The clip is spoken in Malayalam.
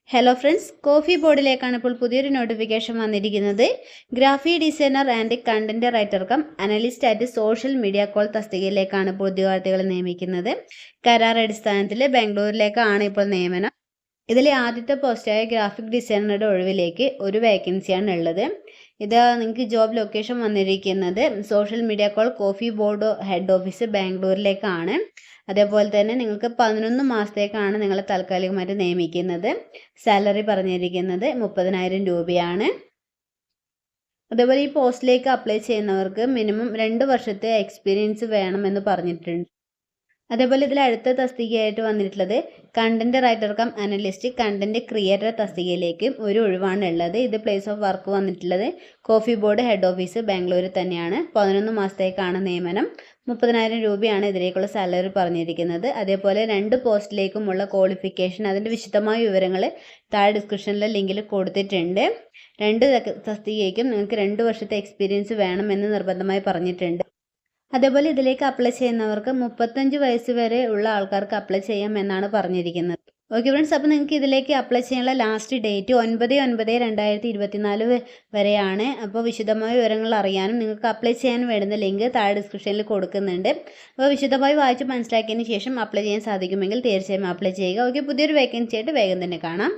ഹലോ ഫ്രണ്ട്സ്, കോഫി ബോർഡിലേക്കാണ് ഇപ്പോൾ പുതിയൊരു നോട്ടിഫിക്കേഷൻ വന്നിരിക്കുന്നത്. Graphic designer and content writer cum analyst at social media call തസ്തികയിലേക്കാണ് ഇപ്പോൾ ഉദ്യോഗാർത്ഥികളെ നിയമിക്കുന്നത്. കരാർ അടിസ്ഥാനത്തിൽ ബാംഗ്ലൂരിലേക്കാണ് ഇപ്പോൾ നിയമനം. ഇതിലെ ആദ്യത്തെ പോസ്റ്റായ ഗ്രാഫിക് ഡിസൈനറുടെ ഒഴിവിലേക്ക് ഒരു വേക്കൻസിയാണ് ഉള്ളത്. ഇത് നിങ്ങൾക്ക് ജോബ് ലൊക്കേഷൻ വന്നിരിക്കുന്നത് social media call coffee board head office ബാംഗ്ലൂരിലേക്കാണ്. അതേപോലെ തന്നെ നിങ്ങൾക്ക് 11 മാസത്തേക്കാണ് നിങ്ങളെ താൽക്കാലികമായിട്ട് നിയമിക്കുന്നത്. സാലറി പറഞ്ഞിരിക്കുന്നത് 30,000 രൂപയാണ്. അതേപോലെ ഈ പോസ്റ്റിലേക്ക് അപ്ലൈ ചെയ്യുന്നവർക്ക് മിനിമം 2 വർഷത്തെ എക്സ്പീരിയൻസ് വേണമെന്ന് പറഞ്ഞിട്ടുണ്ട്. അതേപോലെ ഇതിൽ അടുത്ത തസ്തികയായിട്ട് വന്നിട്ടുള്ളത് content writer cum analyst content creator തസ്തികയിലേക്ക് ഒരു ഒഴിവാണ് ഉള്ളത്. ഇത് പ്ലേസ് ഓഫ് വർക്ക് വന്നിട്ടുള്ളത് കോഫി ബോർഡ് ഹെഡ് ഓഫീസ് ബാംഗ്ലൂരിൽ തന്നെയാണ്. 11 മാസത്തേക്കാണ് നിയമനം. 30,000 രൂപയാണ് ഇതിലേക്കുള്ള സാലറി പറഞ്ഞിരിക്കുന്നത്. അതേപോലെ 2 പോസ്റ്റിലേക്കുമുള്ള ക്വാളിഫിക്കേഷൻ അതിൻ്റെ വിശദമായ വിവരങ്ങൾ താഴെ ഡിസ്ക്രിപ്ഷനിലെ ലിങ്കിൽ കൊടുത്തിട്ടുണ്ട്. 2 തസ്തികയ്ക്കും നിങ്ങൾക്ക് 2 വർഷത്തെ എക്സ്പീരിയൻസ് വേണമെന്ന് നിർബന്ധമായി പറഞ്ഞിട്ടുണ്ട്. അതേപോലെ ഇതിലേക്ക് അപ്ലൈ ചെയ്യുന്നവർക്ക് 35 വയസ്സ് വരെ ഉള്ള ആൾക്കാർക്ക് അപ്ലൈ ചെയ്യാം എന്നാണ് പറഞ്ഞിരിക്കുന്നത്. ഓക്കെ ഫ്രണ്ട്സ്, അപ്പോൾ നിങ്ങൾക്ക് ഇതിലേക്ക് അപ്ലൈ ചെയ്യാനുള്ള ലാസ്റ്റ് ഡേറ്റ് 9/9/2024 വരെയാണ്. അപ്പോൾ വിശദമായ വിവരങ്ങൾ അറിയാനും നിങ്ങൾക്ക് അപ്ലൈ ചെയ്യാൻ വേണ്ടുന്ന ലിങ്ക് താഴെ ഡിസ്ക്രിപ്ഷനിൽ കൊടുക്കുന്നുണ്ട്. അപ്പോൾ വിശദമായി വായിച്ച് മനസ്സിലാക്കിയതിന് ശേഷം അപ്ലൈ ചെയ്യാൻ സാധിക്കുമെങ്കിൽ തീർച്ചയായും അപ്ലൈ ചെയ്യുക. ഓക്കെ, പുതിയൊരു വേക്കൻസി ആയിട്ട് വേഗം തന്നെ കാണാം.